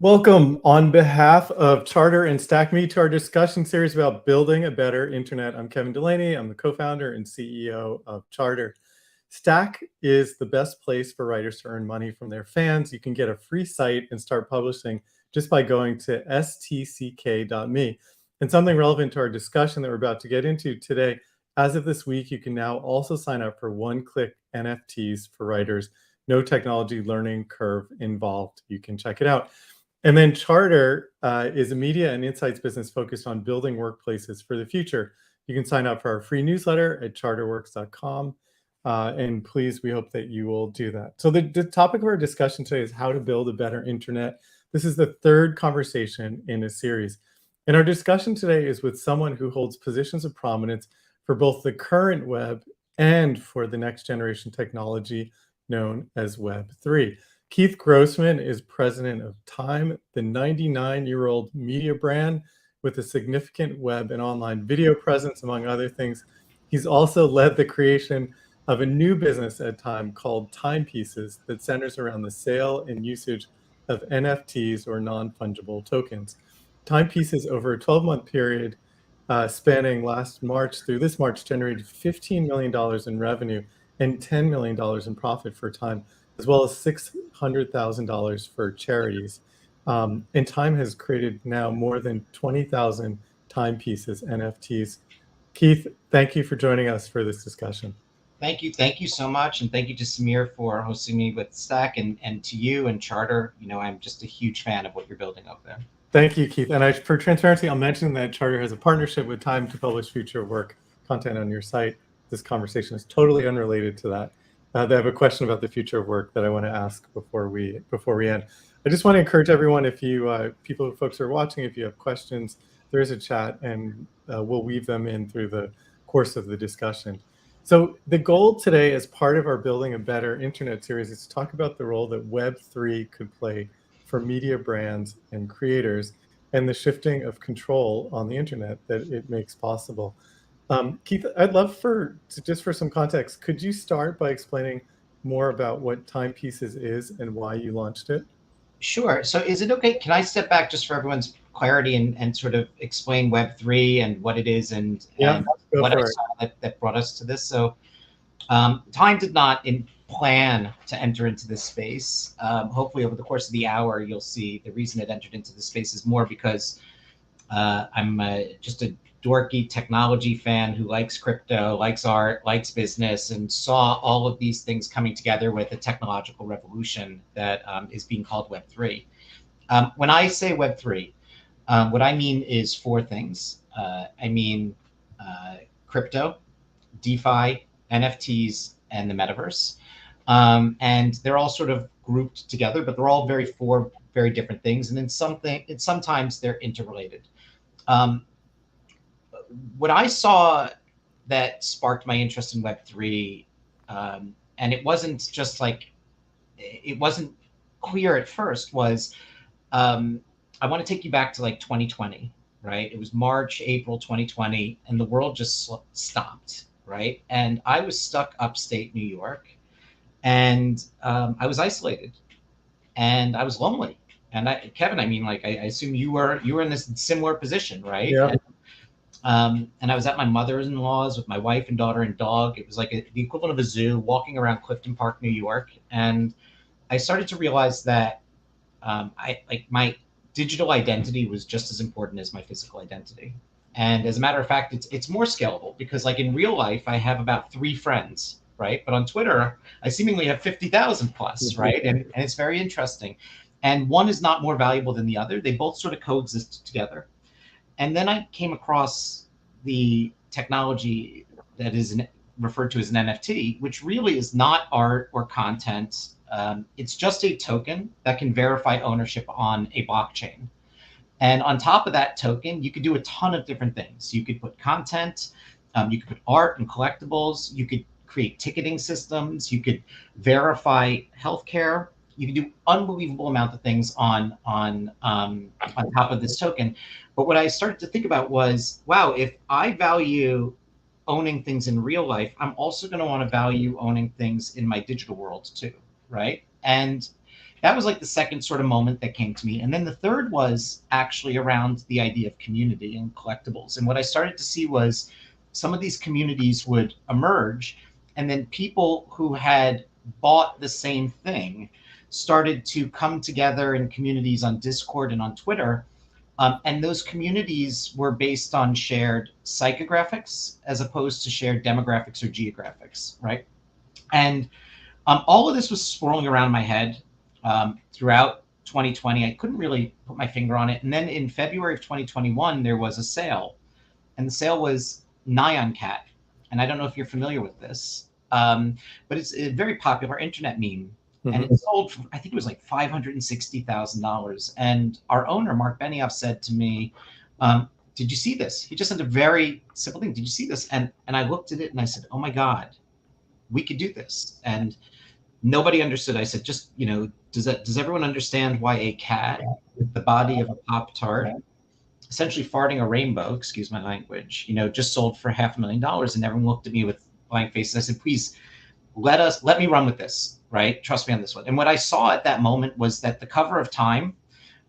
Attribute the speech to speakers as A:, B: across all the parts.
A: Welcome on behalf of Charter and Stack Me to our discussion series about building a better internet. I'm Kevin Delaney. I'm the co-founder and CEO of Charter. Stack is the best place for writers to earn money from their fans. You can get a free site and start publishing just by going to stck.me. And something relevant to our discussion that we're about to get into today, as of this week, you can now also sign up for one-click NFTs for writers. No technology learning curve involved. You can check it out. And then Charter is a media and insights business focused on building workplaces for the future. You can sign up for our free newsletter at charterworks.com. And please, we hope that you will do that. So the topic of our discussion today is how to build a better internet. This is the third conversation in a series. And our discussion today is with someone who holds positions of prominence for both the current web and for the next generation technology known as Web 3. Keith Grossman is president of Time, the 99-year-old media brand with a significant web and online video presence, among other things. He's also led the creation of a new business at Time called Timepieces that centers around the sale and usage of NFTs or non-fungible tokens. Timepieces, over a 12-month period spanning last March through this March, generated $15 million in revenue and $10 million in profit for Time, as well as $600,000 for charities. And Time has created now more than 20,000 timepieces, NFTs. Keith, thank you for joining us for this discussion.
B: Thank you so much, and thank you to Samir for hosting me with Stack, and to you and Charter. I'm just a huge fan of what you're building up there.
A: Thank you, Keith. And for transparency, I'll mention that Charter has a partnership with Time to publish future work content on your site. This conversation is totally unrelated to that. They have a question about the future of work that I want to ask before we end. I just want to encourage everyone, if you folks who are watching, if you have questions, there is a chat, and we'll weave them in through the course of the discussion. So the goal today, as part of our Building a Better Internet series, is to talk about the role that Web3 could play for media brands and creators, and the shifting of control on the internet that it makes possible. Keith, I'd love just for some context, could you start by explaining more about what Timepieces is and why you launched it?
B: Sure. So is it okay? Can I step back just for everyone's clarity and sort of explain Web3 and what it is and what I saw that brought us to this? So Time did not plan to enter into this space. Hopefully over the course of the hour, you'll see the reason it entered into this space is more because I'm just a dorky technology fan who likes crypto, likes art, likes business, and saw all of these things coming together with a technological revolution that is being called Web3. When I say Web3, what I mean is four things. I mean crypto, DeFi, NFTs, and the metaverse. And they're all sort of grouped together, but they're all four very different things. And sometimes they're interrelated. What I saw that sparked my interest in Web3, and it wasn't just like, it wasn't clear at first, was I want to take you back to like 2020, right? It was March, April 2020, and the world just stopped, right? And I was stuck upstate New York, and I was isolated, and I was lonely. And Kevin, I mean, like, I assume you were in this similar position, right?
A: Yeah.
B: And I was at my mother-in-law's with my wife and daughter and dog. It was like the equivalent of a zoo, walking around Clifton Park, New York. And I started to realize that my digital identity was just as important as my physical identity. And as a matter of fact, it's more scalable, because like in real life, I have about 3 friends, right? But on Twitter, I seemingly have 50,000 plus, right? And it's very interesting. And one is not more valuable than the other. They both sort of coexist together. And then I came across the technology that is referred to as an NFT, which really is not art or content. It's just a token that can verify ownership on a blockchain. And on top of that token, you could do a ton of different things. You could put content, you could put art and collectibles, you could create ticketing systems, you could verify healthcare. You can do unbelievable amount of things on top of this token. But what I started to think about was, wow, if I value owning things in real life, I'm also going to want to value owning things in my digital world too, right? And That was like the second sort of moment that came to me. And then the third was actually around the idea of community and collectibles. And what I started to see was some of these communities would emerge, and then people who had bought the same thing started to come together in communities on Discord and on Twitter. And those communities were based on shared psychographics as opposed to shared demographics or geographics, right? And all of this was swirling around my head throughout 2020. I couldn't really put my finger on it. And then in February of 2021, there was a sale, and the sale was Nyan Cat. And I don't know if you're familiar with this, but it's a very popular internet meme. And it sold for, I think it was like $560,000. And our owner, Mark Benioff, said to me, did you see this? He just said a very simple thing. Did you see this? And I looked at it and I said, oh my God, we could do this. And nobody understood. I said, just, does everyone understand why a cat with the body of a Pop-Tart, essentially farting a rainbow, excuse my language, just sold for $500,000? And everyone looked at me with blank faces. I said, please let me run with this, right? Trust me on this one. And what I saw at that moment was that the cover of Time,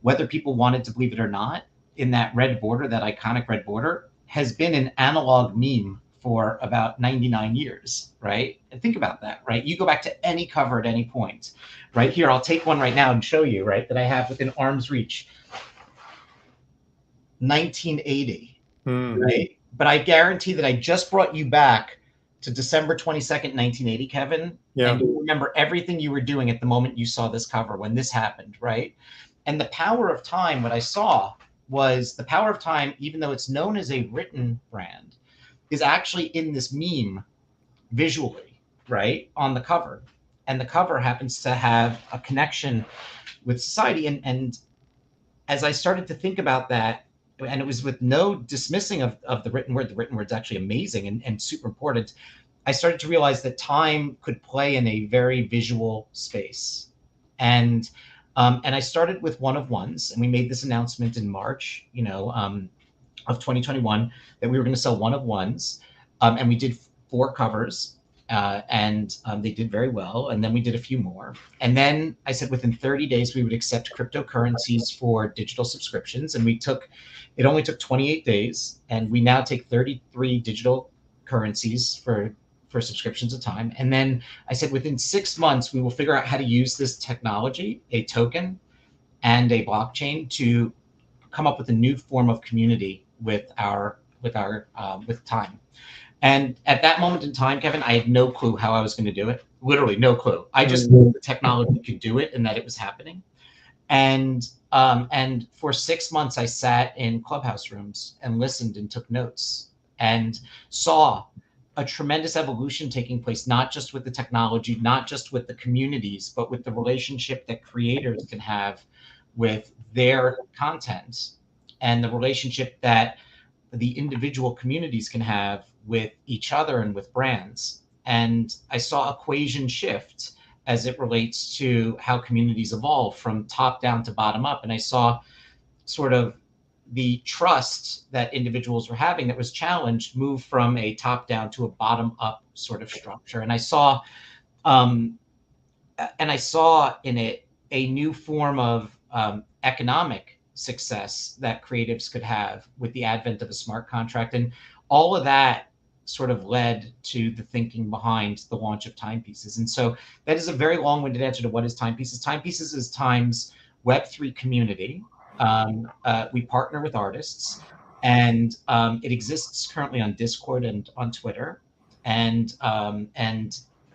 B: whether people wanted to believe it or not, in that red border, that iconic red border, has been an analog meme for about 99 years, right? And think about that, right? You go back to any cover at any point, right? Here, I'll take one right now and show you, right, that I have within arm's reach. 1980, right? But I guarantee that I just brought you back to December 22nd, 1980, Kevin.
A: Yeah.
B: And you remember everything you were doing at the moment you saw this cover, when this happened, right? And the power of Time, what I saw was the power of Time, even though it's known as a written brand, is actually in this meme visually, right, on the cover. And the cover happens to have a connection with society. And as I started to think about that, and it was with no dismissing of the written word's actually amazing and super important, I started to realize that Time could play in a very visual space. And I started with one of ones, and we made this announcement in March, of 2021, that we were going to sell one of ones. And we did 4 covers, and they did very well. And then we did a few more. And then I said within 30 days, we would accept cryptocurrencies for digital subscriptions. And it only took 28 days. And we now take 33 digital currencies for subscriptions at a time. And then I said within 6 months, we will figure out how to use this technology, a token and a blockchain, to come up with a new form of community with Time. And at that moment in time, Kevin, I had no clue how I was going to do it. Literally no clue. I just knew the technology could do it and that it was happening. And for 6 months, I sat in clubhouse rooms and listened and took notes and saw a tremendous evolution taking place, not just with the technology, not just with the communities, but with the relationship that creators can have with their content, and the relationship that the individual communities can have with each other and with brands. And I saw equation shift as it relates to how communities evolve from top down to bottom up. And I saw sort of the trust that individuals were having that was challenged move from a top down to a bottom up sort of structure. And I saw in it a new form of economic success that creatives could have with the advent of a smart contract. And all of that sort of led to the thinking behind the launch of Timepieces. And so that is a very long-winded answer to what is Timepieces. Timepieces is Time's Web3 community. We partner with artists, and it exists currently on Discord and on Twitter, and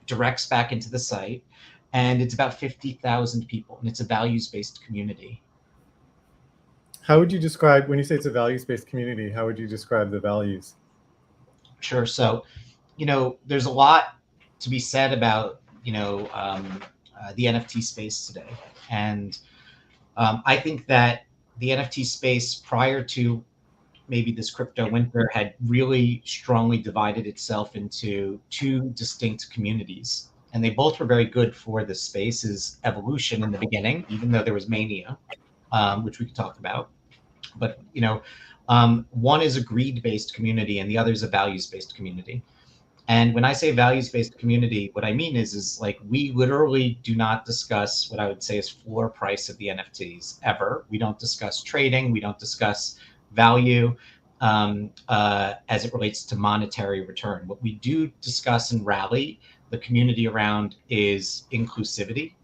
B: directs back into the site. And it's about 50,000 people, and it's a values-based community.
A: How would you describe, when you say it's a values-based community, how would you describe the values?
B: Sure. So, there's a lot to be said about, the NFT space today. And I think that the NFT space prior to maybe this crypto winter had really strongly divided itself into 2 distinct communities. And they both were very good for the space's evolution in the beginning, even though there was mania, which we could talk about. But, one is a greed-based community and the other is a values-based community. And when I say values-based community, what I mean is like we literally do not discuss what I would say is floor price of the NFTs ever. We don't discuss trading. We don't discuss value as it relates to monetary return. What we do discuss and rally the community around is inclusivity,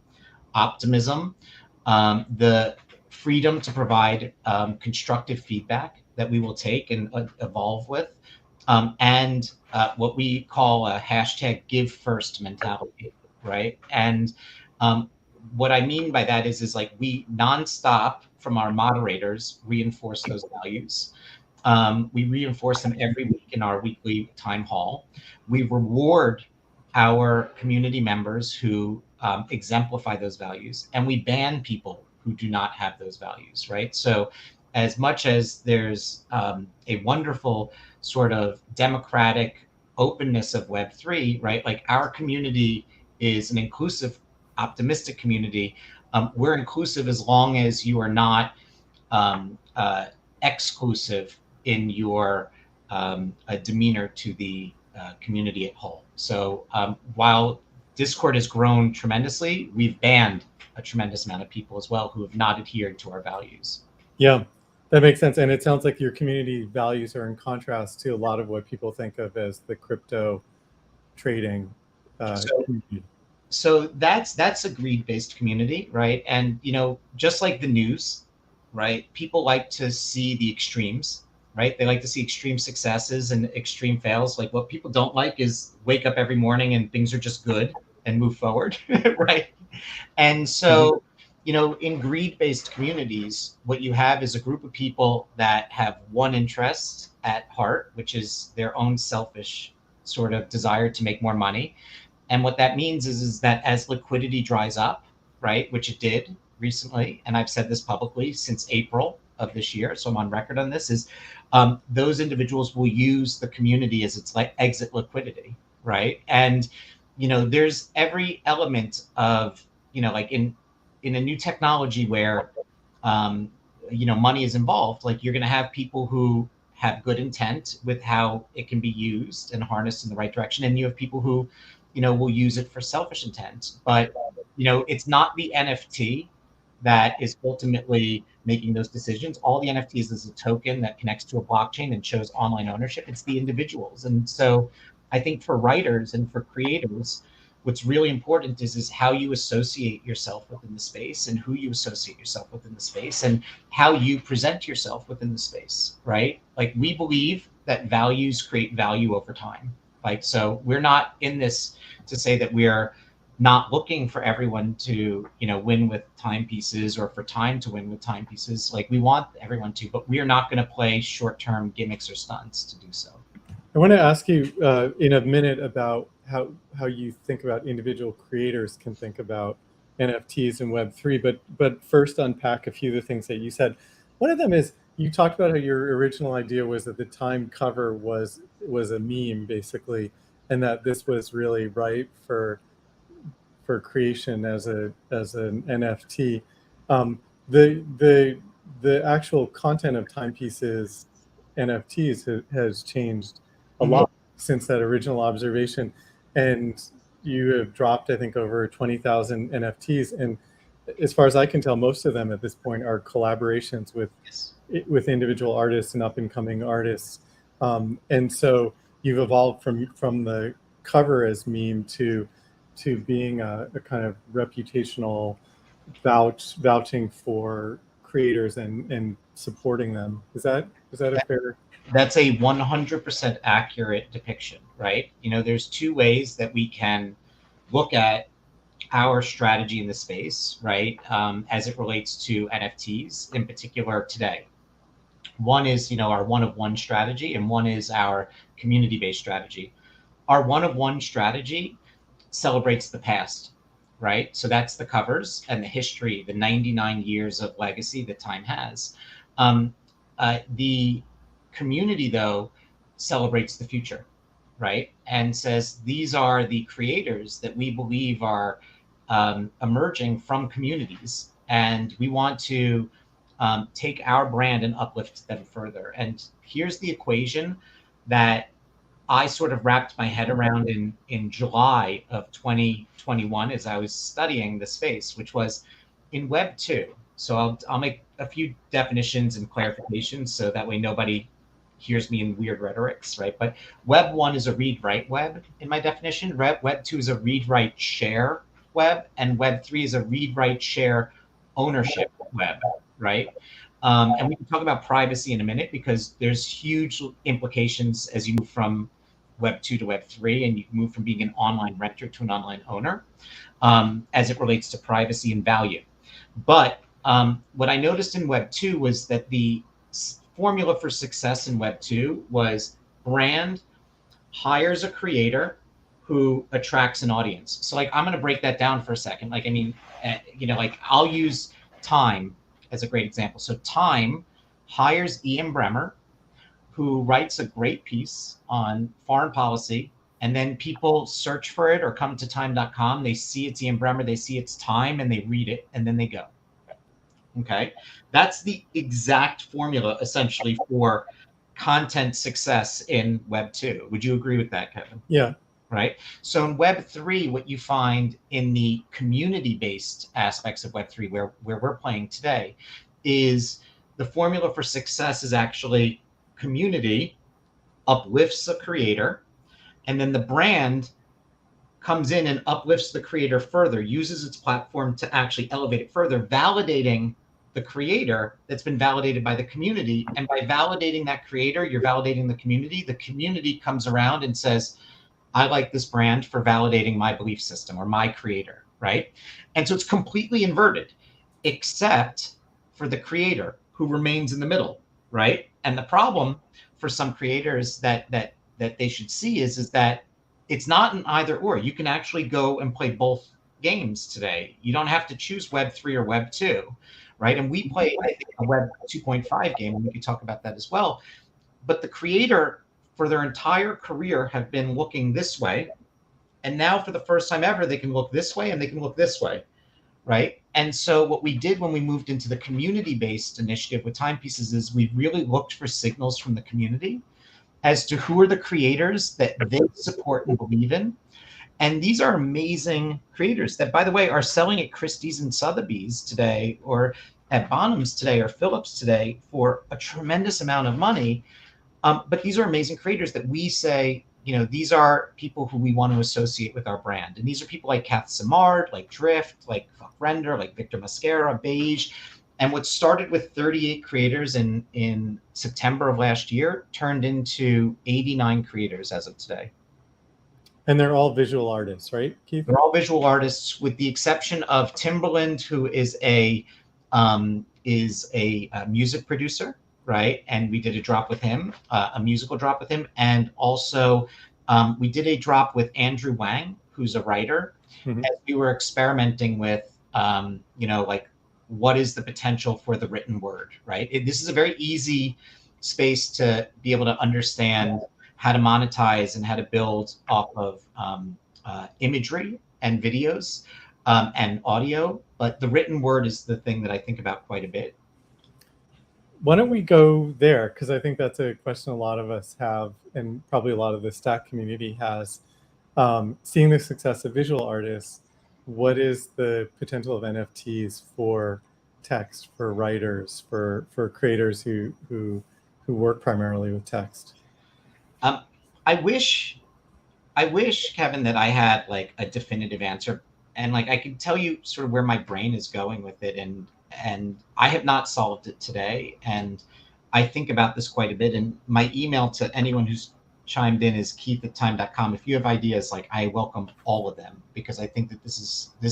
B: optimism, the freedom to provide constructive feedback that we will take and evolve with, and what we call a hashtag give first mentality, right? And um, what I mean by that is like we nonstop from our moderators reinforce those values. We reinforce them every week in our weekly time hall. We reward our community members who exemplify those values, and we ban people who do not have those values, right? So, as much as there's a wonderful sort of democratic openness of Web3, right? Like our community is an inclusive, optimistic community. We're inclusive as long as you are not um, uh, exclusive in your demeanor to the community at whole. So while Discord has grown tremendously, we've banned a tremendous amount of people as well who have not adhered to our values.
A: Yeah, that makes sense. And it sounds like your community values are in contrast to a lot of what people think of as the crypto trading
B: So
A: community.
B: so that's a greed-based community, right? And just like the news, right? People like to see the extremes, right? They like to see extreme successes and extreme fails. Like what people don't like is wake up every morning and things are just good and move forward, right? And
A: Mhm.
B: so, in greed-based communities, what you have is a group of people that have one interest at heart, which is their own selfish sort of desire to make more money. And what that means is that as liquidity dries up, right, which it did recently, and I've said this publicly since April of this year, so I'm on record on this, is those individuals will use the community as its like exit liquidity, right? And there's every element of like in a new technology where um, money is involved. Like you're going to have people who have good intent with how it can be used and harnessed in the right direction, and you have people who will use it for selfish intent. But it's not the NFT that is ultimately making those decisions. All the NFTs is a token that connects to a blockchain and shows online ownership. It's the individuals. And so I think for writers and for creators, what's really important is how you associate yourself within the space and who you associate yourself within the space and how you present yourself within the space, right? Like we believe that values create value over time. Like, so we're not in this to say that we're not looking for everyone to, win with timepieces or for time to win with timepieces. Like we want everyone to, but we are not going to play short-term gimmicks or stunts to do so.
A: I want to ask you in a minute about how you think about individual creators can think about NFTs and Web3, but first unpack a few of the things that you said. One of them is you talked about how your original idea was that the Time cover was a meme basically, and that this was really ripe for creation as an NFT. Um, the actual content of timepieces NFTs has changed a
B: Mm-hmm.
A: lot since that original observation, and you have dropped I think over 20,000 NFTs, and as far as I can tell, most of them at this point are collaborations
B: Yes.
A: with individual artists and up and coming artists, and so you've evolved from the cover as meme to being a kind of reputational vouching for creators and supporting them. Is that a fair?
B: That's a 100% accurate depiction, right? There's two ways that we can look at our strategy in the space, right? As it relates to NFTs in particular today. One is, our one of one strategy, and one is our community based strategy. Our one of one strategy celebrates the past, right? So that's the covers and the history, the 99 years of legacy that Time has. The community, though, celebrates the future, right? And says these are the creators that we believe are emerging from communities. And we want to take our brand and uplift them further. And here's the equation that I sort of wrapped my head around in July of 2021 as I was studying the space, which was in Web 2. So I'll make a few definitions and clarifications so that way nobody hears me in weird rhetorics, right? But Web 1 is a read-write web in my definition. Web 2 is a read-write-share web, and Web 3 is a read-write-share ownership web, right? And we can talk about privacy in a minute because there's huge implications as you move from Web 2 to Web 3, and you move from being an online renter to an online owner as it relates to privacy and value. But what I noticed in Web 2 was that the formula for success in Web 2 was brand hires a creator who attracts an audience. So like, I'm going to break that down for a second. Like, I mean, like I'll use Time as a great example. So Time hires Ian Bremmer, who writes a great piece on foreign policy, and then people search for it or come to time.com. They see it's Ian Bremmer, they see it's Time, and they read it, and then they go. Okay, that's the exact formula essentially for content success in Web 2. Would you agree with that, Kevin?
A: Yeah.
B: Right. So in Web 3, what you find in the community-based aspects of Web 3, where we're playing today, is the formula for success is actually community uplifts a creator, and then the brand comes in and uplifts the creator further, uses its platform to actually elevate it further, validating the creator that's been validated by the community. And by validating that creator, you're validating the community. The community comes around and says, I like this brand for validating my belief system or my creator, right? And so it's completely inverted, except for the creator who remains in the middle, right? And the problem for some creators that they should see is that it's not an either or. You can actually go and play both games today. You don't have to choose Web 3 or Web 2, right? And we play, I think, a Web 2.5 game, and we can talk about that as well. But the creator, for their entire career, have been looking this way. And now for the first time ever, they can look this way and they can look this way, right? And so what we did when we moved into the community-based initiative with timepieces is we really looked for signals from the community as to who are the creators that they support and believe in. And these are amazing creators that, by the way, are selling at Christie's and Sotheby's today, or at Bonhams today, or Phillips today for a tremendous amount of money. But these are amazing creators that we say, you know, these are people who we want to associate with our brand. And these are people like Kath Simard, like Drift, like Fuck Render, like Victor Mascara, Beige. And what started with 38 creators in September of last year turned into 89 creators as of today.
A: And they're all visual artists, right, Keith?
B: They're all visual artists, with the exception of Timberland, who is a music producer, right? And we did a drop with him, a musical drop with him, and also we did a drop with Andrew Wang, who's a writer, as we were experimenting with, you know, like, what is the potential for the written word, right? This is a very easy space to be able to understand how to monetize and how to build off of imagery and videos and audio. But the written word is the thing that I think about quite a bit.
A: Why don't we go there? Because I think that's a question a lot of us have, and probably a lot of the Stack community has. Seeing the success of visual artists, what is the potential of NFTs for text, for writers, for creators who work primarily with text?
B: I wish, Kevin, that I had like a definitive answer, and like I could tell you sort of where my brain is going with it, and I have not solved it today, and I think about this quite a bit. And my email to anyone who's chimed in is keith@time.com. If you have ideas, like, I welcome all of them, because I think that this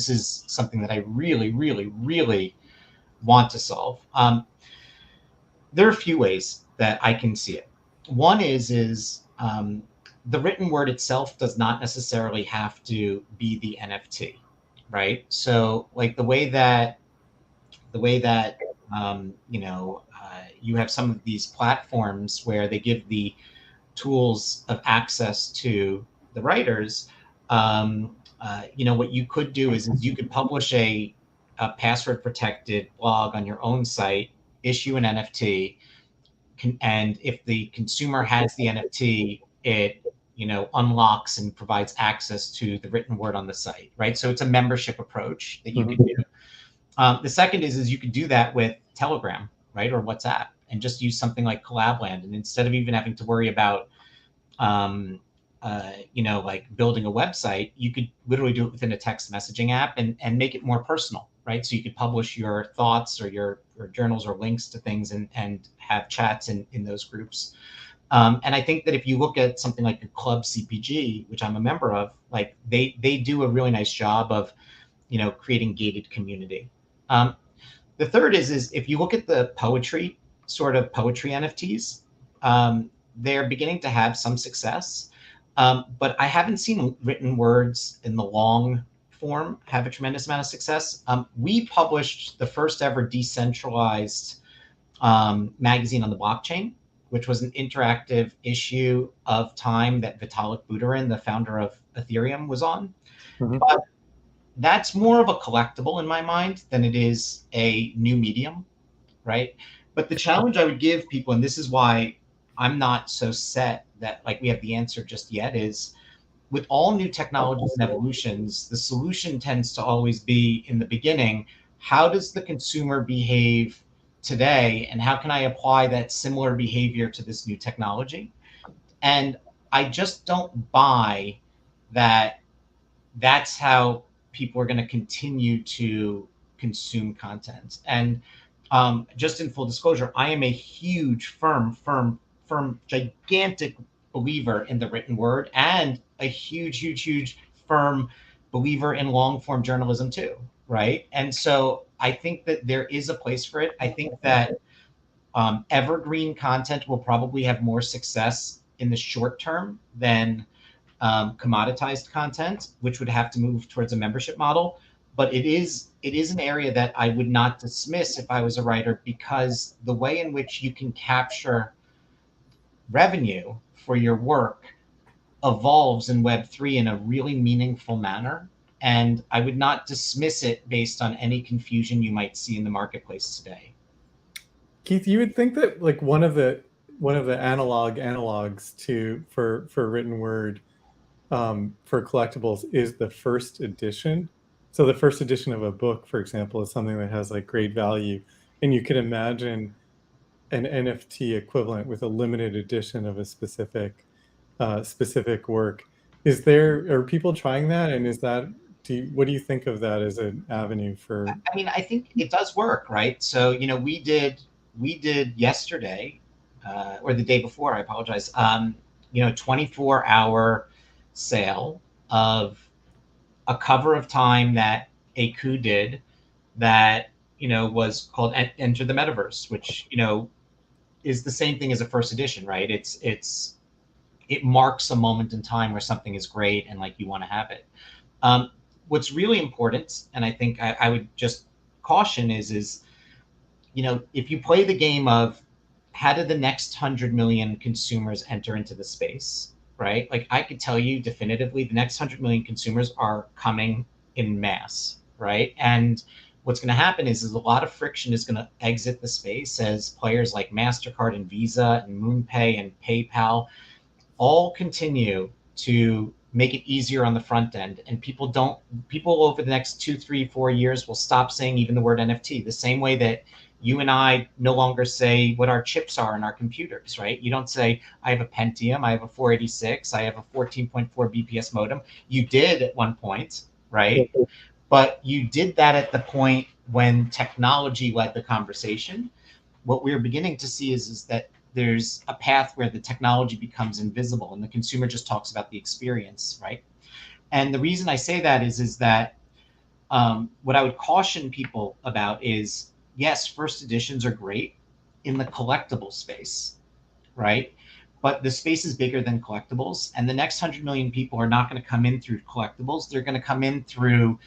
B: is something that I really, really, really want to solve. There are a few ways that I can see it. One is the written word itself does not necessarily have to be the NFT, right? So like the way that you know, you have some of these platforms where they give the tools of access to the writers. You know, what you could do is you could publish a password protected blog on your own site, issue an NFT, and if the consumer has the NFT, unlocks and provides access to the written word on the site, right? So it's a membership approach that you can do. The second is you could do that with Telegram, right, or WhatsApp, and just use something like Collabland, and instead of even having to worry about like building a website, you could literally do it within a text messaging app and make it more personal, right? So you could publish your thoughts or your journals or links to things and have chats in those groups. And I think that if you look at something like a Club CPG, which I'm a member of, like they do a really nice job of, creating gated community. The third is if you look at the poetry NFTs, they're beginning to have some success. But I haven't seen written words in the long form have a tremendous amount of success. We published the first ever decentralized magazine on the blockchain, which was an interactive issue of Time that Vitalik Buterin, the founder of Ethereum, was on. But that's more of a collectible in my mind than it is a new medium, right? But the challenge I would give people, and this is why I'm not so set that like we have the answer just yet, is with all new technologies and evolutions, the solution tends to always be in the beginning, how does the consumer behave today, and how can I apply that similar behavior to this new technology? And I just don't buy that that's how people are going to continue to consume content. And just in full disclosure, I am a huge, gigantic believer in the written word, and a huge, firm believer in long form journalism too, right? And so I think that there is a place for it. I think that evergreen content will probably have more success in the short term than commoditized content, which would have to move towards a membership model. But it is an area that I would not dismiss if I was a writer, because the way in which you can capture revenue for your work evolves in Web3 in a really meaningful manner. And I would not dismiss it based on any confusion you might see in the marketplace today.
A: Keith, you would think that like one of the analogs for written word for collectibles is the first edition. So the first edition of a book, for example, is something that has like great value, and you could imagine an NFT equivalent with a limited edition of a specific work. Are people trying that, and what do you think of that as an avenue for?
B: I mean, I think it does work, right? So we did yesterday, or the day before, I apologize, 24-hour sale of a cover of Time that Aku did that, was called Enter the Metaverse, which, is the same thing as a first edition, right? It marks a moment in time where something is great and like you want to have it. What's really important, and I think I would just caution is, if you play the game of how do the next 100 million consumers enter into the space, right? Like I could tell you definitively the next 100 million consumers are coming in mass, right? And what's going to happen is a lot of friction is going to exit the space as players like MasterCard and Visa and MoonPay and PayPal all continue to make it easier on the front end. And people over the next 2, 3, 4 years will stop saying even the word NFT, the same way that you and I no longer say what our chips are in our computers, right? You don't say, I have a Pentium, I have a 486, I have a 14.4 BPS modem. You did at one point, right? But you did that at the point when technology led the conversation. What we're beginning to see is that there's a path where the technology becomes invisible and the consumer just talks about the experience, right? And the reason I say that is that what I would caution people about is, yes, first editions are great in the collectible space, right? But the space is bigger than collectibles, and the next 100 million people are not going to come in through collectibles. They're going to come in through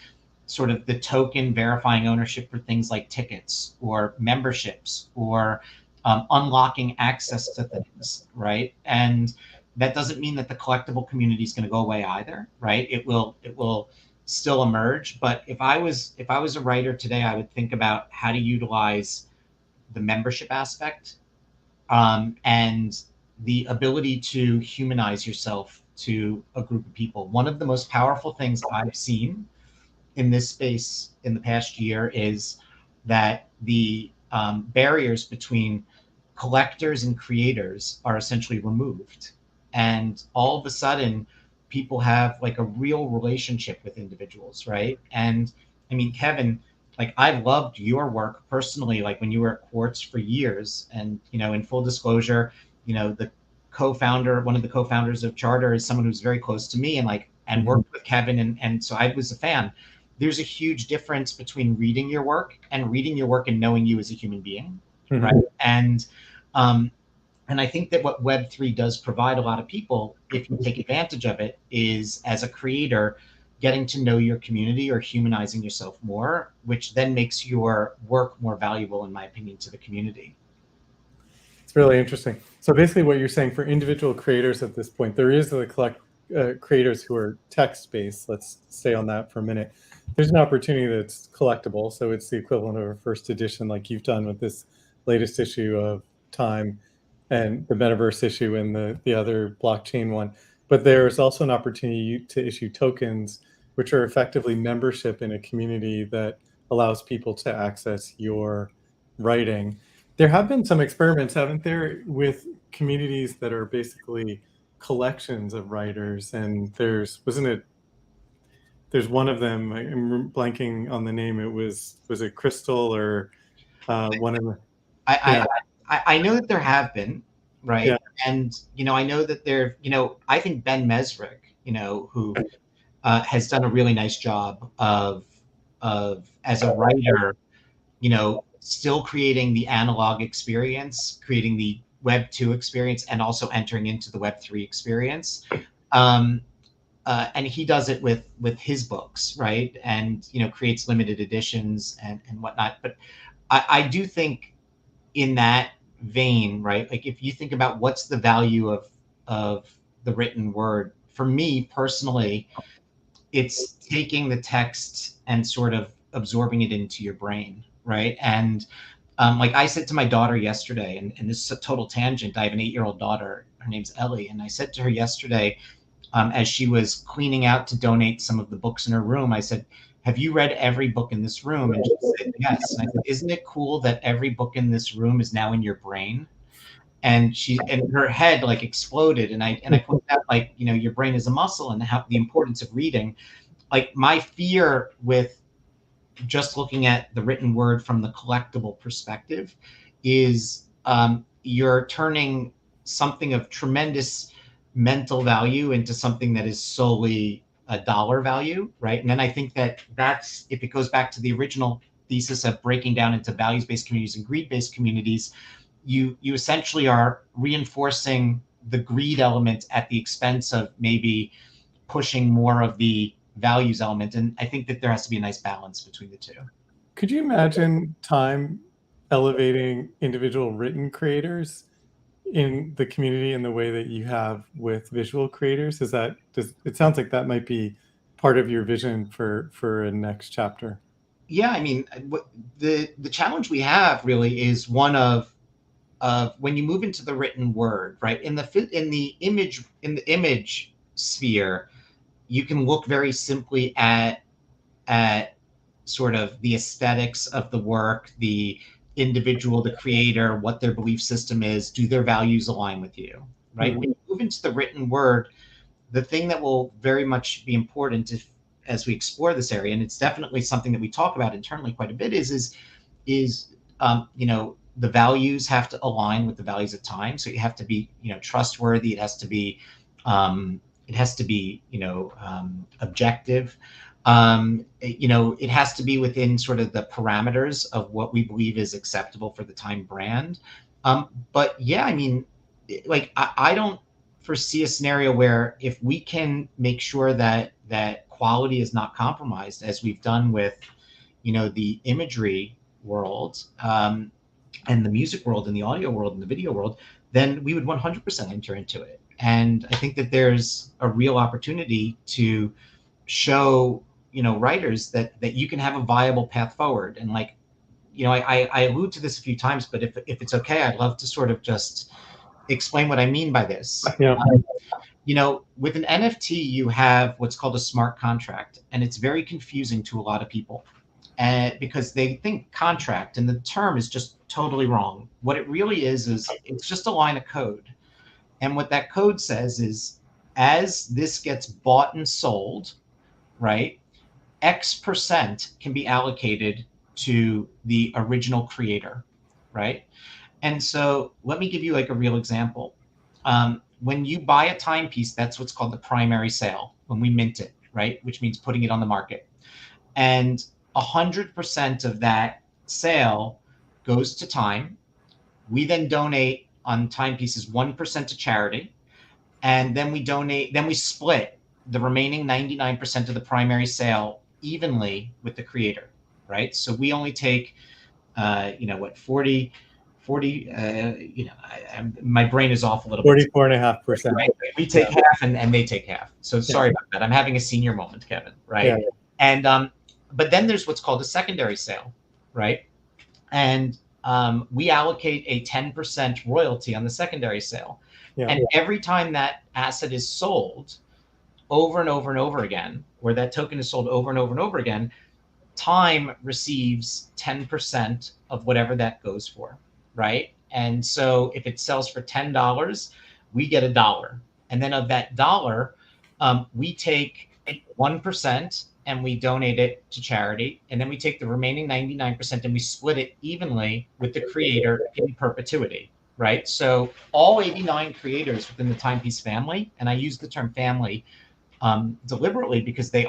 B: sort of the token verifying ownership for things like tickets or memberships or unlocking access to things, right? And that doesn't mean that the collectible community is going to go away either, right? It will still emerge. But if I was a writer today, I would think about how to utilize the membership aspect and the ability to humanize yourself to a group of people. One of the most powerful things I've seen in this space in the past year is that the barriers between collectors and creators are essentially removed. And all of a sudden, people have like a real relationship with individuals, right? And I mean, Kevin, like I've loved your work personally, like when you were at Quartz for years. And, in full disclosure, the one of the co-founders of Charter is someone who's very close to me and worked with Kevin. And so I was a fan. There's a huge difference between reading your work and knowing you as a human being, right? Um, and I think that what Web3 does provide a lot of people, if you take advantage of it, is as a creator, getting to know your community or humanizing yourself more, which then makes your work more valuable, in my opinion, to the community.
A: It's really interesting. So basically what you're saying for individual creators at this point, there is the creators who are text-based. Let's stay on that for a minute. There's an opportunity that's collectible. So it's the equivalent of a first edition like you've done with this latest issue of Time and the metaverse issue and the other blockchain one. But there's also an opportunity to issue tokens, which are effectively membership in a community that allows people to access your writing. There have been some experiments, haven't there, with communities that are basically collections of writers, and there's one of them, I'm blanking on the name. Was it Crystal or one of the...
B: I know that there have been, right?
A: Yeah.
B: And, I know that there, I think Ben Mesrick, who has done a really nice job of as a writer, still creating the analog experience, creating the Web 2 experience, and also entering into the Web 3 experience. And he does it with his books, right? And, creates limited editions and whatnot. But I do think in that vein, right? Like if you think about what's the value of the written word, for me personally, it's taking the text and sort of absorbing it into your brain, right? And like I said to my daughter yesterday, and this is a total tangent. I have an 8-year-old daughter. Her name's Ellie, and I said to her yesterday, as she was cleaning out to donate some of the books in her room, I said, "Have you read every book in this room?" And she said, "Yes." And I said, "Isn't it cool that every book in this room is now in your brain?" And her head like exploded. And I pointed out, like, your brain is a muscle and how the importance of reading. Like my fear with just looking at the written word from the collectible perspective is you're turning something of tremendous mental value into something that is solely a dollar value, right? And then I think that's, if it goes back to the original thesis of breaking down into values-based communities and greed-based communities, you essentially are reinforcing the greed element at the expense of maybe pushing more of the values element. And I think that there has to be a nice balance between the two.
A: Could you imagine Time elevating individual written creators in the community in the way that you have with visual creators? It sounds like that might be part of your vision for a next chapter.
B: Yeah, I mean, the challenge we have really is one of when you move into the written word, right? In the image sphere, you can look very simply at sort of the aesthetics of the work, the individual, the creator, what their belief system is, do their values align with you, right? When you move into the written word, the thing that will very much be important as we explore this area, and it's definitely something that we talk about internally quite a bit, is the values have to align with the values of Time. So you have to be, trustworthy. It has to be, objective. It has to be within sort of the parameters of what we believe is acceptable for the Time brand. But yeah, I mean, like I don't foresee a scenario where if we can make sure that quality is not compromised, as we've done with, the imagery world, and the music world and the audio world and the video world, then we would 100% enter into it. And I think that there's a real opportunity to show, writers that you can have a viable path forward. And like, I allude to this a few times, but if it's okay, I'd love to sort of just explain what I mean by this.
A: Yeah.
B: With an NFT, you have what's called a smart contract, and it's very confusing to a lot of people, because they think contract, and the term is just totally wrong. What it really is it's just a line of code. And what that code says is, as this gets bought and sold, right, X% can be allocated to the original creator, right? And so let me give you like a real example. When you buy a timepiece, that's what's called the primary sale, when we mint it, right? Which means putting it on the market. And 100% of that sale goes to time. We then donate on timepieces 1% to charity. And then we split the remaining 99% of the primary sale evenly with the creator, right? So we only take, 40, my brain is off a little bit.
A: 44.5%.
B: Right? We take half and they take half. So sorry about that. I'm having a senior moment, Kevin, right?
A: Yeah.
B: And but then there's what's called a secondary sale, right? And we allocate a 10% royalty on the secondary sale.
A: Yeah.
B: And every time that asset is sold over and over and over again, or that token is sold over and over and over again, time receives 10% of whatever that goes for, right? And so if it sells for $10, we get $1. And then of that dollar, we take 1% and we donate it to charity. And then we take the remaining 99% and we split it evenly with the creator in perpetuity, right? So all 89 creators within the Timepiece family, and I use the term family deliberately because they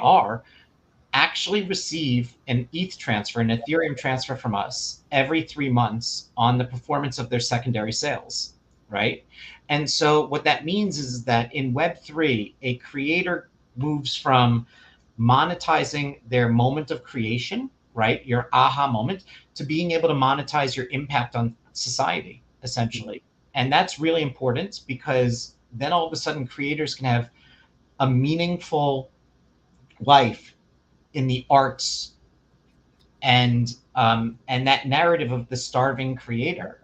B: actually receive an ETH transfer, an Ethereum transfer from us every 3 months on the performance of their secondary sales, right? And so what that means is that in Web3, a creator moves from monetizing their moment of creation, right, your aha moment, to being able to monetize your impact on society, essentially. And that's really important because then all of a sudden creators can have a meaningful life in the arts, and that narrative of the starving creator,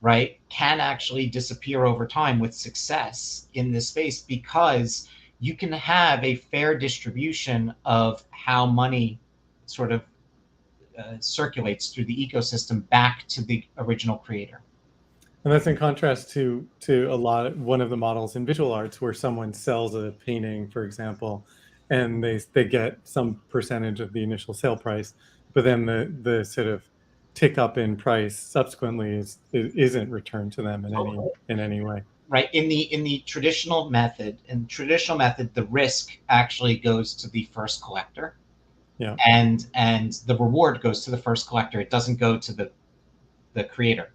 B: right, can actually disappear over time with success in this space, because you can have a fair distribution of how money sort of circulates through the ecosystem back to the original creator.
A: And that's in contrast to one of the models in visual arts where someone sells a painting, for example, and they get some percentage of the initial sale price, but then the sort of tick up in price subsequently isn't returned to them in any way.
B: Right. In the traditional method, the risk actually goes to the first collector.
A: Yeah.
B: And the reward goes to the first collector. It doesn't go to the creator.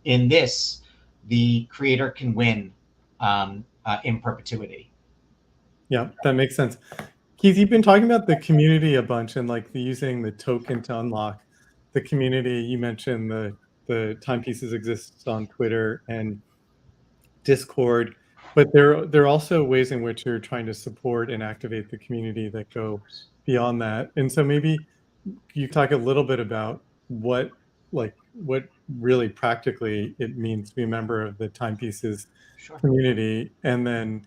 B: In this, the creator can win in perpetuity.
A: Yeah, that makes sense. Keith, you've been talking about the community a bunch and like using the token to unlock the community. You mentioned the timepieces exist on Twitter and Discord, but there are also ways in which you're trying to support and activate the community that go beyond that. And so maybe you talk a little bit about what really practically it means to be a member of the timepieces community, and then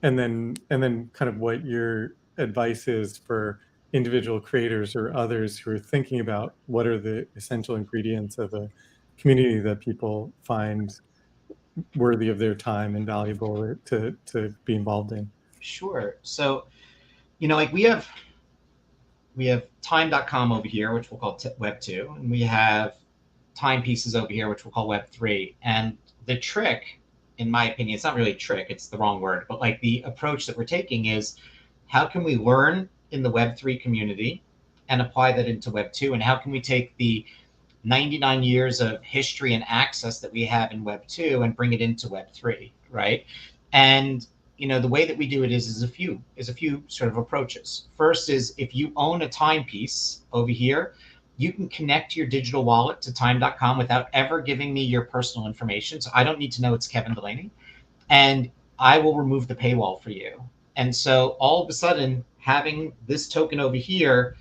A: kind of what your advice is for individual creators or others who are thinking about what are the essential ingredients of a community that people find worthy of their time and valuable to be involved in.
B: Sure. So, like we have time.com over here, which we'll call Web 2, and we have timepieces over here, which we'll call Web 3. And the trick, in my opinion, it's not really a trick, it's the wrong word, but like the approach that we're taking is, how can we learn in the Web 3 community and apply that into Web 2? And how can we take the 99 years of history and access that we have in Web 2 and bring it into Web 3, right? And the way that we do it is a few sort of approaches. First is, if you own a timepiece over here, you can connect your digital wallet to time.com without ever giving me your personal information. So I don't need to know it's Kevin Delaney, and I will remove the paywall for you. And so all of a sudden, having this token over here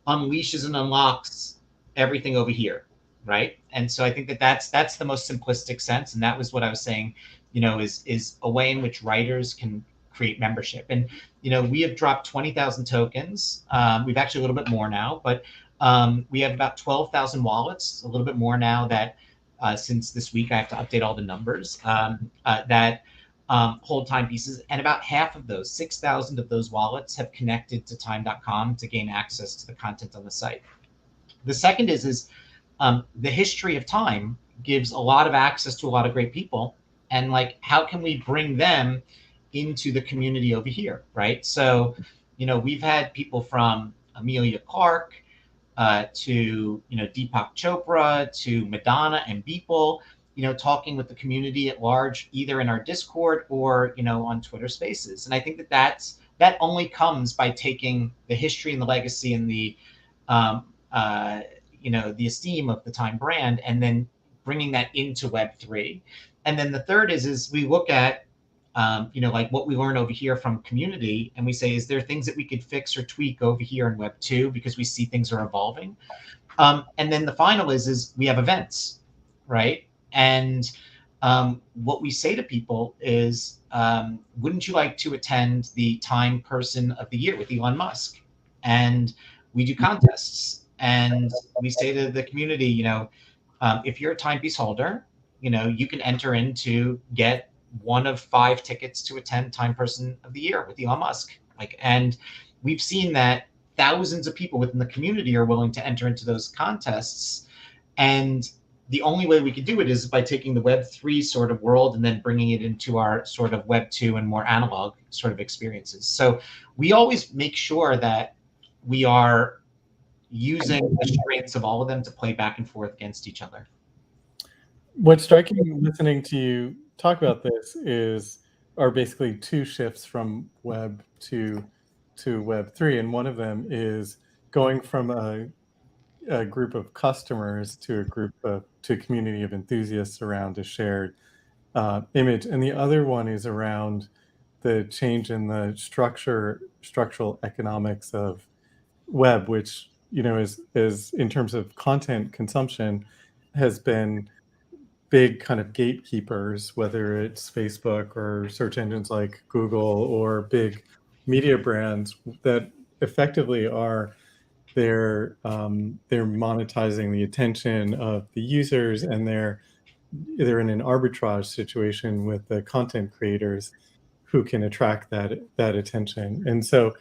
B: unleashes and unlocks everything over here, right? And so I think that's the most simplistic sense, and that was what I was saying, is a way in which writers can create membership. And we have dropped 20,000 tokens. We've actually a little bit more now, but we have about 12,000 wallets, a little bit more now that since this week I have to update all the numbers that hold timepieces. And about half of those, 6,000 of those wallets, have connected to time.com to gain access to the content on the site. The second is the history of time gives a lot of access to a lot of great people. And like, how can we bring them into the community over here, right? So, we've had people from Amelia Clark to, Deepak Chopra to Madonna and Beeple, talking with the community at large, either in our Discord or, on Twitter Spaces. And I think that only comes by taking the history and the legacy and the the esteem of the Time brand, and then bringing that into Web3. And then the third is we look at, like what we learn over here from community, and we say, is there things that we could fix or tweak over here in Web2 because we see things are evolving? And then the final is we have events, right? And what we say to people is, wouldn't you like to attend the Time Person of the Year with Elon Musk? And we do contests. And we say to the community, if you're a timepiece holder, you can enter in to get one of 5 tickets to attend Time Person of the Year with Elon Musk. And we've seen that thousands of people within the community are willing to enter into those contests. And the only way we could do it is by taking the Web3 sort of world and then bringing it into our sort of Web2 and more analog sort of experiences. So we always make sure that we are using the strengths of all of them to play back and forth against each other.
A: What's striking listening to you talk about this are basically 2 shifts from Web to Web3, and one of them is going from a group of customers to a community of enthusiasts around a shared image, and the other one is around the change in the structural economics of web, which is in terms of content consumption has been big kind of gatekeepers, whether it's Facebook or search engines like Google or big media brands that effectively they're monetizing the attention of the users, and they're in an arbitrage situation with the content creators who can attract that attention. And so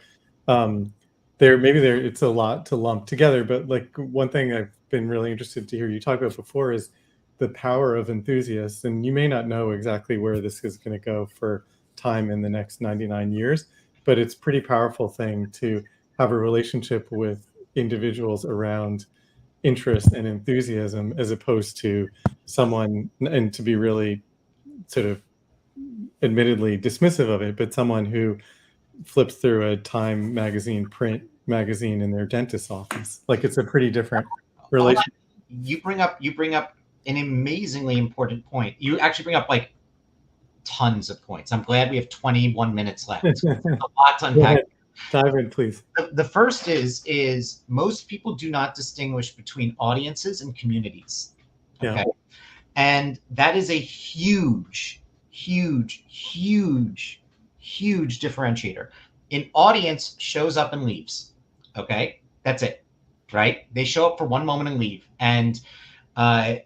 A: it's a lot to lump together, but like one thing I've been really interested to hear you talk about before is the power of enthusiasts. And you may not know exactly where this is going to go for Time in the next 99 years, but it's a pretty powerful thing to have a relationship with individuals around interest and enthusiasm, as opposed to someone, and to be really sort of admittedly dismissive of it, but someone who flips through a Time magazine, print magazine in their dentist's office. Like, it's a pretty different relationship.
B: You bring up an amazingly important point. You actually bring up like tons of points. I'm glad we have 21 minutes left. A lot to unpack.
A: Dive in, please.
B: The first is most people do not distinguish between audiences and communities. Okay. Yeah. And that is a huge differentiator. An audience shows up and leaves. Okay. That's it. Right. They show up for one moment and leave. And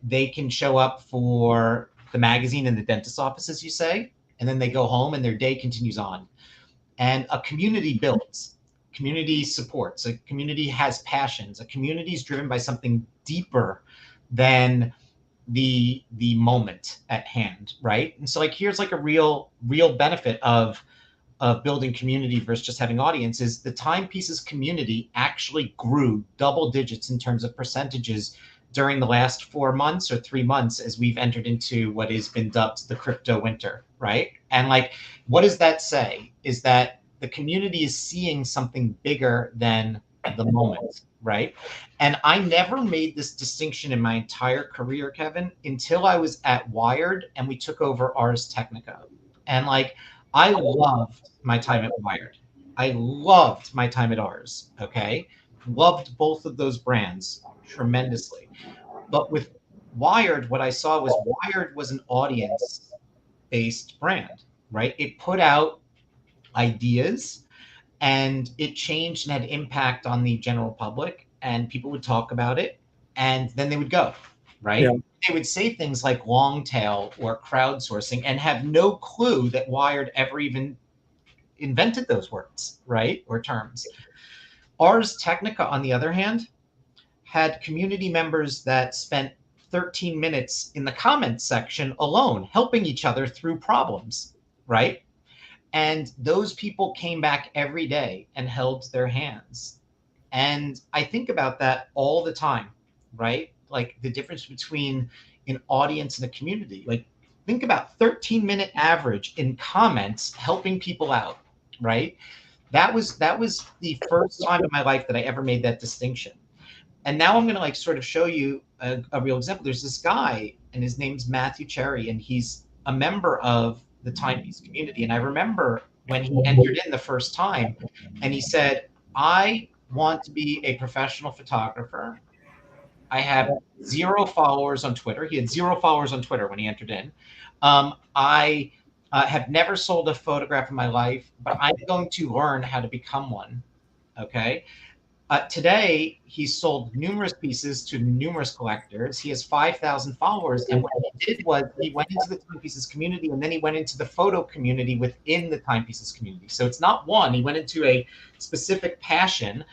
B: they can show up for the magazine in the dentist's office, as you say, and then they go home and their day continues on. And a community builds, community supports, a community has passions, a community is driven by something deeper than the moment at hand, right? And so like, here's like a real benefit of building community versus just having audiences. The Timepieces community actually grew double digits in terms of percentages during the last 4 months or 3 months as we've entered into what has been dubbed the crypto winter, right? And like, what does that say? Is that the community is seeing something bigger than the moment, right? And I never made this distinction in my entire career, Kevin, until I was at Wired and we took over Ars Technica. And like, I loved my time at Wired. I loved my time at Ars, okay? Loved both of those brands tremendously. But with Wired, what I saw was Wired was an audience-based brand, right? It put out ideas, and it changed and had impact on the general public, and people would talk about it, and then they would go,
A: Yeah.
B: right? They would say things like long tail or crowdsourcing and have no clue that Wired ever even invented those words, right? Or terms. Ars Technica, on the other hand, had community members that spent 13 minutes in the comments section alone, helping each other through problems, right? And those people came back every day and held their hands. And I think about that all the time, right? Like the difference between an audience and a community. Like think about 13-minute average in comments helping people out, right? That was the first time in my life that I ever made that distinction. And now I'm going to like sort of show you a real example. There's this guy, and his name's Matthew Cherry, and he's a member of the Timepiece community. And I remember when he entered in the first time, and he said, "I want to be a professional photographer. I have 0 followers on Twitter." He had 0 followers on Twitter when he entered in. I have never sold a photograph in my life, but I'm going to learn how to become one. Okay. Today, he's sold numerous pieces to numerous collectors. He has 5,000 followers. And what he did was he went into the timepieces community, and then he went into the photo community within the timepieces community. So it's not one. He went into a specific passion,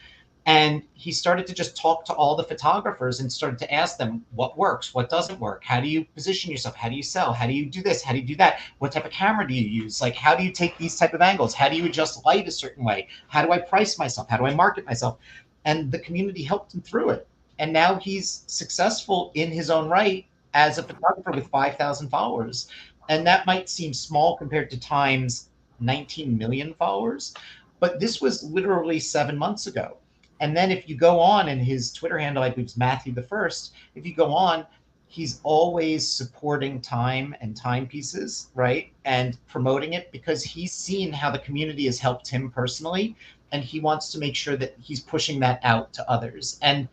B: and he started to just talk to all the photographers and started to ask them what works, what doesn't work, how do you position yourself, how do you sell, how do you do this, how do you do that, what type of camera do you use, like how do you take these type of angles, how do you adjust light a certain way, how do I price myself, how do I market myself. And the community helped him through it, and now he's successful in his own right as a photographer with 5,000 followers. And that might seem small compared to Time's 19 million followers, but this was literally 7 months ago. And then if you go on, and his Twitter handle, I believe, is Matthew the First. If you go on, he's always supporting Time and timepieces, right? And promoting it because he's seen how the community has helped him personally. And he wants to make sure that he's pushing that out to others. And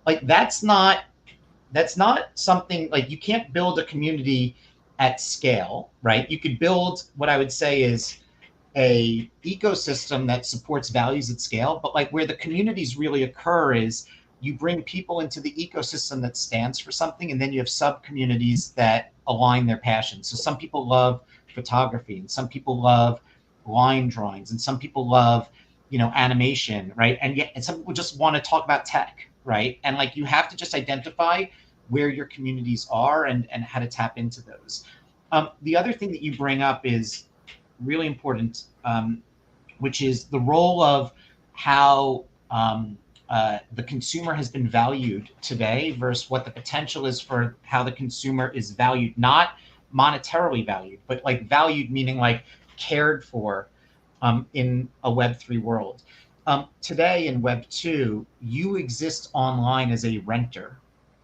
B: like, that's not something, like, you can't build a community at scale, right? You could build what I would say is a ecosystem that supports values at scale, but like where the communities really occur is you bring people into the ecosystem that stands for something, and then you have sub communities that align their passions. So some people love photography, and some people love line drawings, and some people love, animation, right? And some people just want to talk about tech, right? And like, you have to just identify where your communities are and how to tap into those. The other thing that you bring up is really important, which is the role of how the consumer has been valued today versus what the potential is for how the consumer is valued, not monetarily valued, but like valued meaning like cared for in a Web3 world. Today in Web2, you exist online as a renter.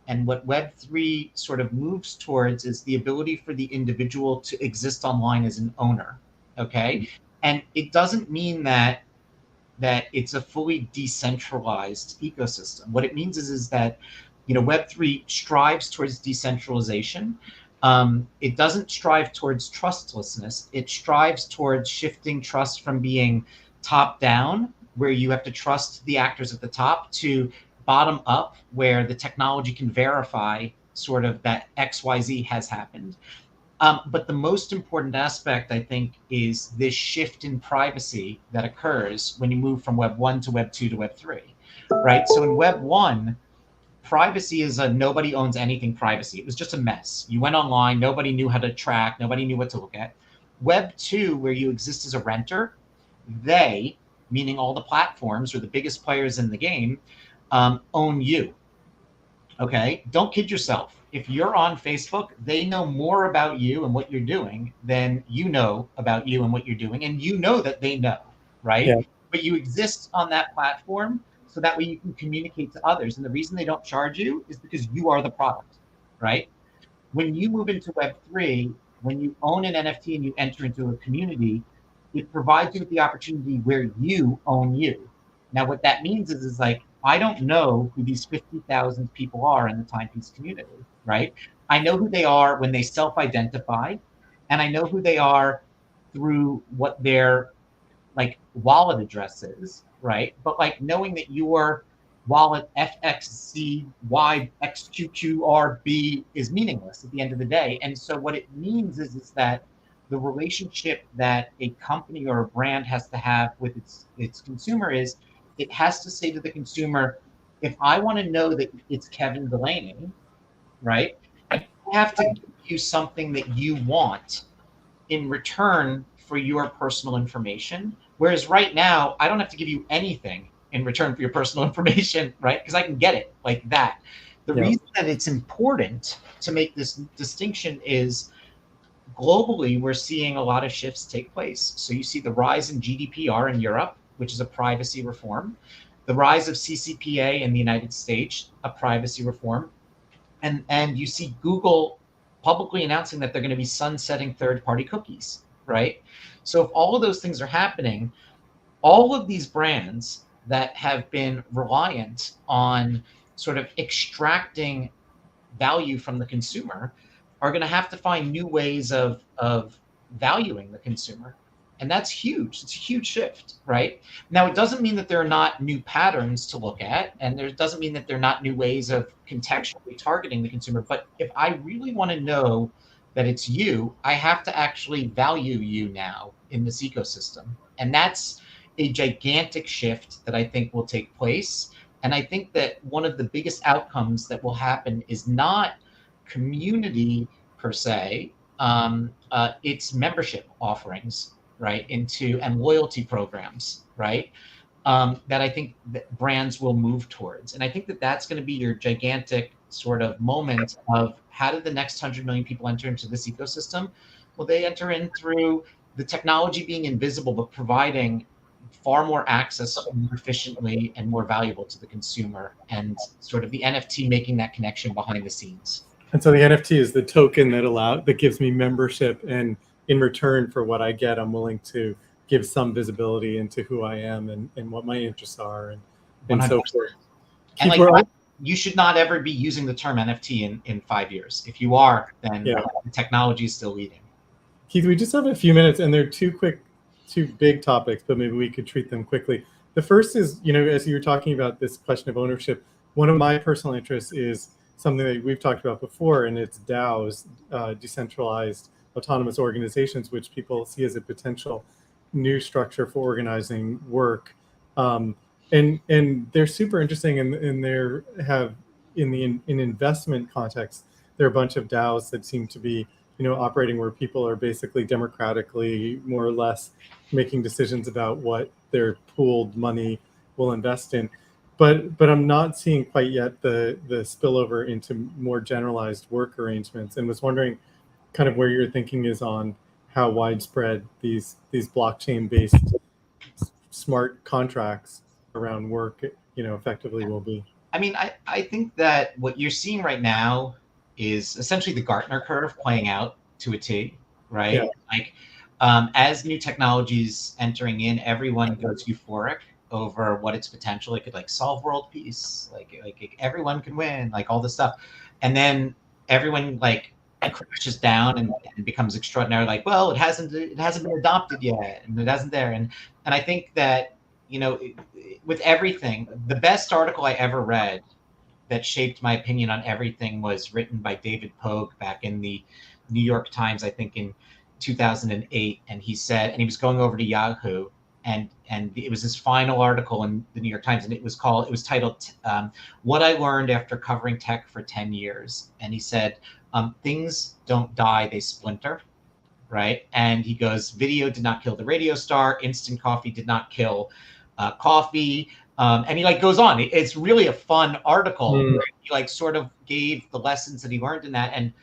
B: And what Web3 sort of moves towards is the ability for the individual to exist online as an owner. Okay. And it doesn't mean that it's a fully decentralized ecosystem. What it means is that, Web3 strives towards decentralization. It doesn't strive towards trustlessness. It strives towards shifting trust from being top down, where you have to trust the actors at the top, to bottom up, where the technology can verify sort of that XYZ has happened. But the most important aspect, I think, is this shift in privacy that occurs when you move from Web 1 to Web 2 to Web 3, right? So in Web 1, privacy is a nobody owns anything privacy. It was just a mess. You went online, nobody knew how to track, nobody knew what to look at. Web 2, where you exist as a renter, they, meaning all the platforms or the biggest players in the game, own you. Okay, don't kid yourself. If you're on Facebook, they know more about you and what you're doing than you know about you and what you're doing, and you know that they know, right?
A: Yeah.
B: But you exist on that platform so that way you can communicate to others. And the reason they don't charge you is because you are the product, right? When you move into Web3, when you own an NFT and you enter into a community, it provides you with the opportunity where you own you. Now, what that means is like, I don't know who these 50,000 people are in the timepiece community, right? I know who they are when they self-identify, and I know who they are through what their like wallet addresses, right? But like knowing that your wallet FXCYXQQRB is meaningless at the end of the day. And so what it means is that the relationship that a company or a brand has to have with its consumer is it has to say to the consumer, if I want to know that it's Kevin Delaney, right? I have to give you something that you want in return for your personal information. Whereas right now, I don't have to give you anything in return for your personal information, right? Because I can get it like that. The
A: Yeah.
B: reason that it's important to make this distinction is globally, we're seeing a lot of shifts take place. So you see the rise in GDPR in Europe, which is a privacy reform, the rise of CCPA in the United States, a privacy reform, and you see Google publicly announcing that they're going to be sunsetting third-party cookies, right? So if all of those things are happening, all of these brands that have been reliant on sort of extracting value from the consumer are going to have to find new ways of valuing the consumer. And that's huge. It's a huge shift, right? Now, it doesn't mean that there are not new patterns to look at, and there doesn't mean that there are not new ways of contextually targeting the consumer. But if I really want to know that it's you, I have to actually value you now in this ecosystem. And that's a gigantic shift that I think will take place. And I think that one of the biggest outcomes that will happen is not community per se, it's membership offerings, right? Into and loyalty programs, right? That I think that brands will move towards. And I think that that's going to be your gigantic sort of moment of how did the next 100 million people enter into this ecosystem? Well, they enter in through the technology being invisible, but providing far more access more efficiently and more valuable to the consumer, and sort of the NFT making that connection behind the scenes.
A: And so the NFT is the token that gives me membership, and in return for what I get, I'm willing to give some visibility into who I am and what my interests are and so
B: 100%.
A: forth.
B: And
A: Keith,
B: like, you should not ever be using the term NFT in 5 years. If you are, then
A: Yeah.
B: the technology is still leading.
A: Keith, we just have a few minutes, and they're two big topics, but maybe we could treat them quickly. The first is, as you were talking about this question of ownership, one of my personal interests is something that we've talked about before, and it's DAOs, decentralized autonomous organizations, which people see as a potential new structure for organizing work. And they're super interesting, and they're have in investment context, there are a bunch of DAOs that seem to be operating where people are basically democratically, more or less, making decisions about what their pooled money will invest in. But I'm not seeing quite yet the spillover into more generalized work arrangements, and was wondering kind of where your thinking is on how widespread these blockchain-based smart contracts around work, effectively will be.
B: I mean, I think that what you're seeing right now is essentially the Gartner curve playing out to a T, right?
A: Yeah.
B: Like, as new technologies entering in, everyone goes euphoric over what its potential. It could like solve world peace, like everyone can win, like all this stuff, and then everyone like crashes down and becomes extraordinary. Like, well, it hasn't been adopted yet, and it hasn't there, and I think that with everything, the best article I ever read that shaped my opinion on everything was written by David Pogue back in the New York Times, I think in 2008. And he said, and he was going over to Yahoo, and it was his final article in the New York Times, and it was titled "What I Learned After Covering Tech for 10 Years." And he said, things don't die, they splinter. Right. And he goes, video did not kill the radio star. Instant coffee did not kill coffee. And he like goes on. It's really a fun article. He like sort of gave the lessons that he learned in that. And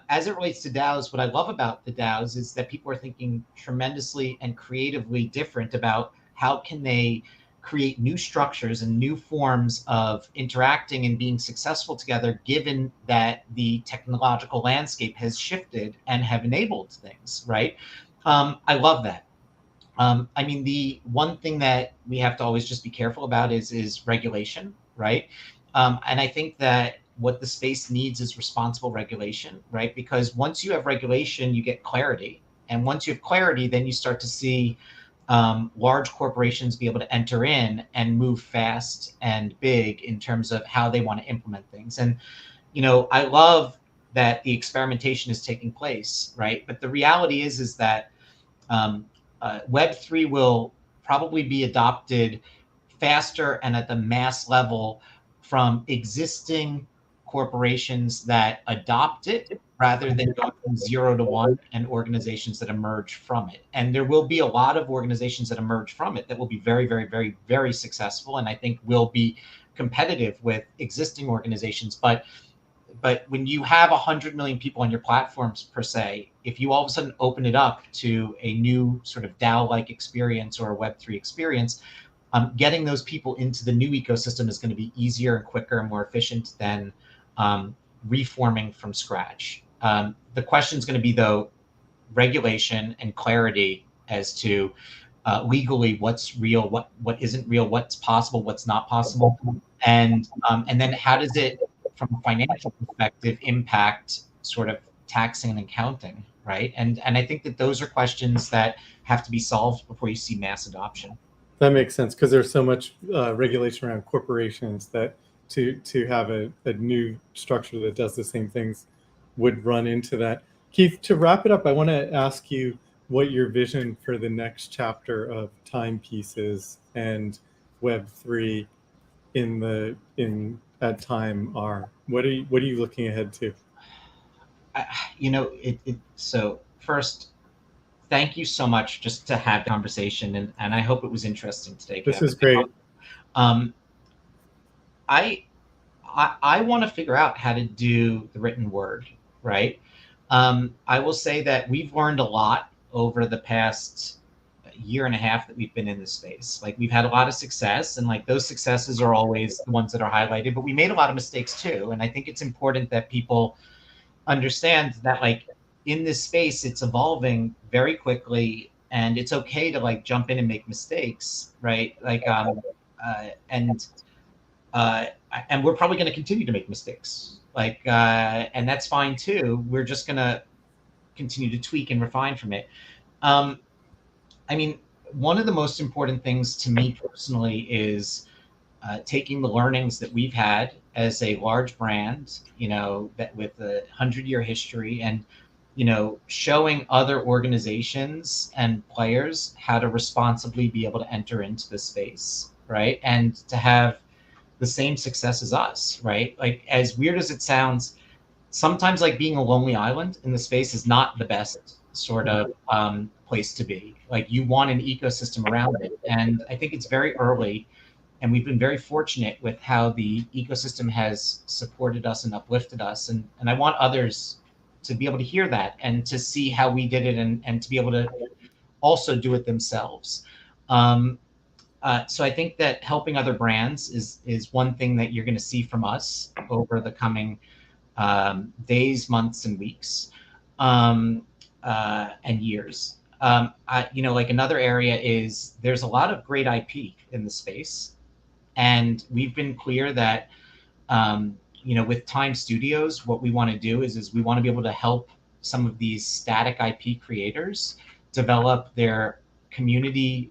B: as it relates to DAOs, what I love about the DAOs is that people are thinking tremendously and creatively different about how can they create new structures and new forms of interacting and being successful together, given that the technological landscape has shifted and have enabled things, right? I love that. I mean, the one thing that we have to always just be careful about is regulation, right? And I think that what the space needs is responsible regulation, right? Because once you have regulation, you get clarity. And once you have clarity, then you start to see large corporations be able to enter in and move fast and big in terms of how they want to implement things. And, I love that the experimentation is taking place, right? But the reality is that um, Web3 will probably be adopted faster and at the mass level from existing corporations that adopt it rather than going from 0 to 1 and organizations that emerge from it. And there will be a lot of organizations that emerge from it that will be very, very, very, very successful, and I think will be competitive with existing organizations. But when you have 100 million people on your platforms per se, if you all of a sudden open it up to a new sort of DAO-like experience or a Web3 experience, getting those people into the new ecosystem is going to be easier and quicker and more efficient than reforming from scratch. The question is going to be, though, regulation and clarity as to legally what's real, what isn't real, what's possible, what's not possible, and then how does it, from a financial perspective, impact sort of taxing and accounting, right? And I think that those are questions that have to be solved before you see mass adoption.
A: That makes sense, because there's so much regulation around corporations that to have a new structure that does the same things would run into that. Keith, to wrap it up, I want to ask you what your vision for the next chapter of timepieces and Web3 at time are. What are you looking ahead to?
B: So first, thank you so much just to have the conversation, and I hope it was interesting today, Kevin.
A: This is great.
B: I want to figure out how to do the written word, right? I will say that we've learned a lot over the past year and a half that we've been in this space. Like, we've had a lot of success, and like those successes are always the ones that are highlighted, but we made a lot of mistakes too. And I think it's important that people understand that, like, in this space, it's evolving very quickly, and it's okay to like jump in and make mistakes, right? Like, and we're probably going to continue to make mistakes, like, and that's fine too. We're just going to continue to tweak and refine from it. I mean, one of the most important things to me personally is taking the learnings that we've had as a large brand, that with a 100-year history, and showing other organizations and players how to responsibly be able to enter into the space, right? And to have the same success as us, right? Like, as weird as it sounds, sometimes like being a lonely island in the space is not the best sort of place to be. Like, you want an ecosystem around it. And I think it's very early, and we've been very fortunate with how the ecosystem has supported us and uplifted us. And I want others to be able to hear that and to see how we did it, and to be able to also do it themselves. So I think that helping other brands is one thing that you're going to see from us over the coming days, months, and weeks, and years. Like, another area is there's a lot of great IP in the space, and we've been clear that with Time Studios, what we want to do is we want to be able to help some of these static IP creators develop their communities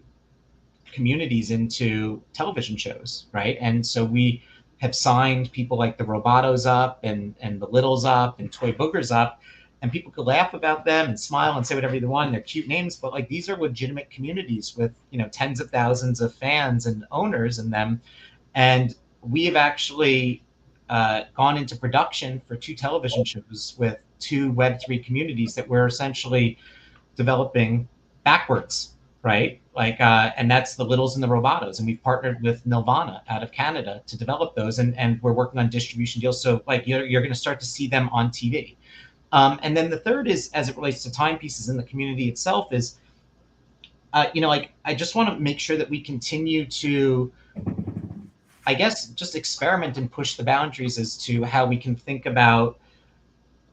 B: into television shows, right? And so we have signed people like the Robotos up, and the Littles up, and Toy Boogers up, and people could laugh about them and smile and say whatever they want. They're cute names, but like, these are legitimate communities with tens of thousands of fans and owners in them. And we have actually gone into production for 2 television shows with 2 Web3 communities that we're essentially developing backwards, right? Like, and that's the Littles and the Robotos. And we've partnered with Nirvana out of Canada to develop those. And we're working on distribution deals. So like, you're going to start to see them on TV. And then the third is, as it relates to timepieces in the community itself, is, like, I just want to make sure that we continue to, I guess, just experiment and push the boundaries as to how we can think about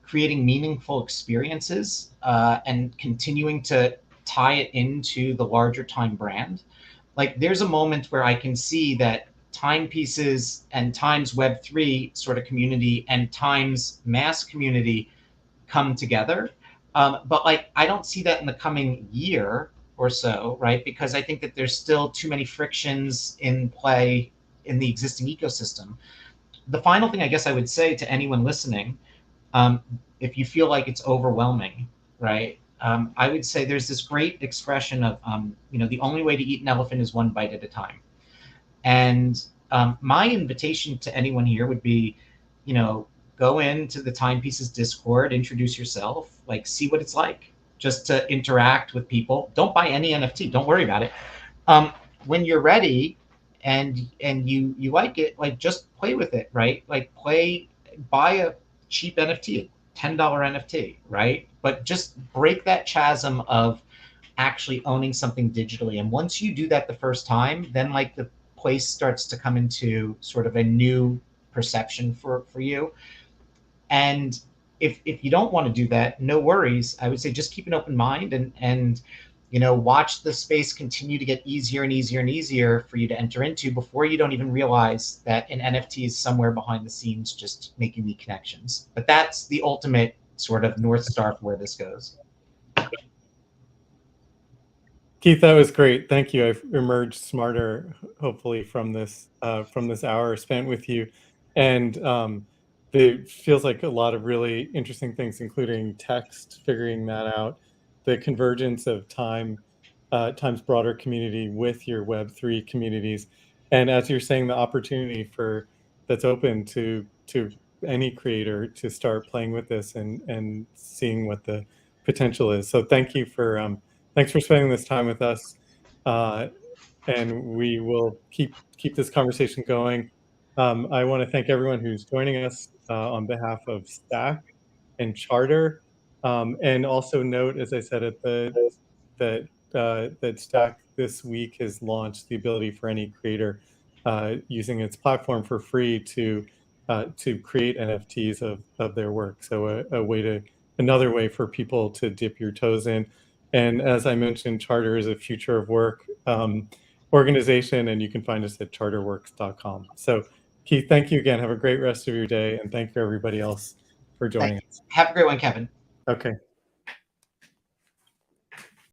B: creating meaningful experiences, and continuing to tie it into the larger Time brand. Like, there's a moment where I can see that timepieces and Time's Web3 sort of community and Time's mass community come together. But like, I don't see that in the coming year. or so, right? Because I think that there's still too many frictions in play in the existing ecosystem. The final thing I guess I would say to anyone listening, if you feel like it's overwhelming, right? I would say there's this great expression of, the only way to eat an elephant is one bite at a time. And my invitation to anyone here would be, go into the Timepieces Discord, introduce yourself, like see what it's like, just to interact with people. Don't buy any NFT. Don't worry about it. When you're ready and you like it, like just play with it, right? Like buy a cheap NFT, $10 NFT, right? But just break that chasm of actually owning something digitally. And once you do that the first time, then like the place starts to come into sort of a new perception for you. And if you don't want to do that, no worries. I would say just keep an open mind and watch the space continue to get easier and easier and easier for you to enter into before you don't even realize that an NFT is somewhere behind the scenes just making the connections. But that's the ultimate sort of North Star for where this goes.
A: Keith, that was great. Thank you. I've emerged smarter, hopefully, from this hour spent with you, and it feels like a lot of really interesting things, including text, figuring that out, the convergence of time's broader community with your Web3 communities, and as you're saying, the opportunity that's open to any creator to start playing with this and seeing what the potential is. So thanks for spending this time with us, and we will keep this conversation going. I want to thank everyone who's joining us on behalf of Stack and Charter, and also note, as I said that Stack this week has launched the ability for any creator using its platform for free to create NFTs of their work. So another way for people to dip your toes in. And as I mentioned, Charter is a future of work organization, and you can find us at charterworks.com. So Keith, thank you again. Have a great rest of your day, and thank you everybody else for joining us.
B: Have a great one, Kevin.
A: Okay.